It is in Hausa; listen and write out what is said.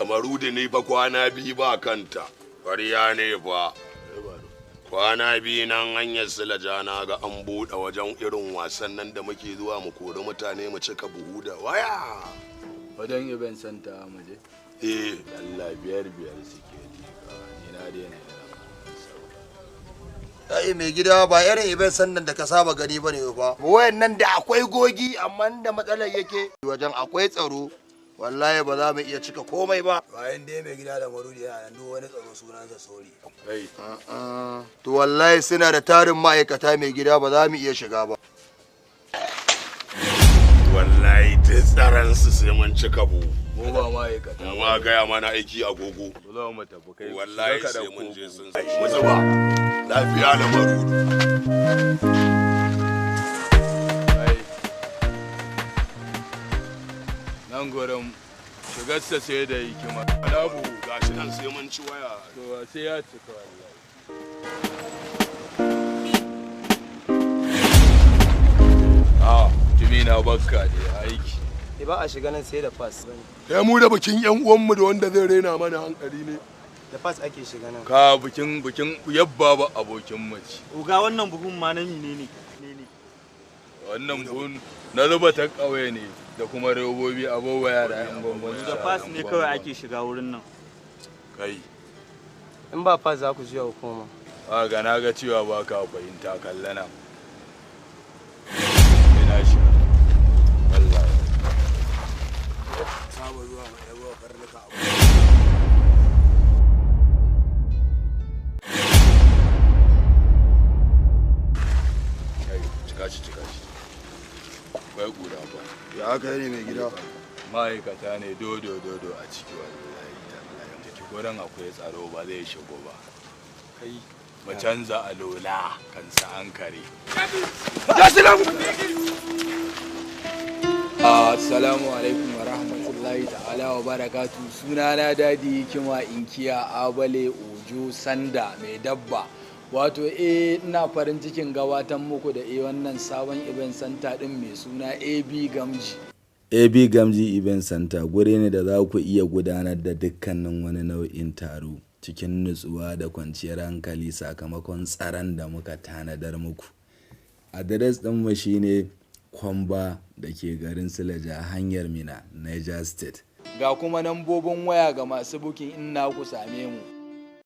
Amarudi ne fa kwana biyu ba kanta. Ƙwarya ne fa. Kwana biyu nan hanyar Silaja na ga an buɗe wajen irin wasan nan da muke zuwa mu kori mutane mu cika buhu da waya. Wajen Ibn Santa mu je? Allah biyar suke ni na daina. Ai mai gida ba irin Ibn Sandan da ka saba gani bane ba. Wayannan da akwai gogi amma da matsalar yake wajen akwai tsaro. Wallahi ba za mu iya cika komai ba. Bayan dai mai gida da marudi yana nan duk wani tsaro sunansa sori. To wallahi suna da tarin ma'aikata mai gida ba za mu iya shiga ba. Wallahi duk tsaron su sai mun cika buhu. Mu ba ma'aikata. Mu ma gaya mana aiki agogo. Dole mu tafi kai. Wallahi sai mun je sun sai. Mu zuba. Lafiya da marudi. Nan gurin shigarsa sai da hikima. Alabu gashi nan sai mun ci waya. To sai ya cika wallahi. Jimina bakka da aiki. Ba a shiga nan sai da pass. Kai mu da bikin yan uwanmu da wanda zai raina mana hankali ne. Da pass ake shiga nan. Ka bikin yabba ba abokin mace. Uga wannan buhun ma na mine ne. Wannan buhun na zuba ta ƙauye ne da kuma robobi abubuwa da yan gwangwani. Da pass ne kawai ake shiga wurin nan. Kai. In ba pass za ku je hukuma. Ga na ga cewa ba ka fahimta kallana. Ina shi. Allah. Saba zuwa mu ɗebo karnuka abu. Cika shi. Bai ƙura ba. Ya haka ne mai gida. Ma'aikata ne dodo a ciki wallahi tallahi. Ciki gurin akwai tsaro ba zai shigo ba. Kai mu canza alola kan sa an kare. Assalamu alaikum wa rahmatullahi ta'ala wa barakatu. Sunana Dadi Hikima Inkiya Abale Sanda mai dabba. Wato ina farin cikin gabatar muku da wannan sabon event center din mai suna AB Gamji. AB Gamji Event Center guri ne da za ku iya gudanar da dukkanin wani nau'in taro cikin nutsuwa da kwanciyar hankali sakamakon tsaron da muka tanadar muku. Adres ɗinmu shine Kwamba da ke garin Silaja hanyar Mina, Niger State. Ga kuma nambobin waya ga masu bukin in na ku same mu.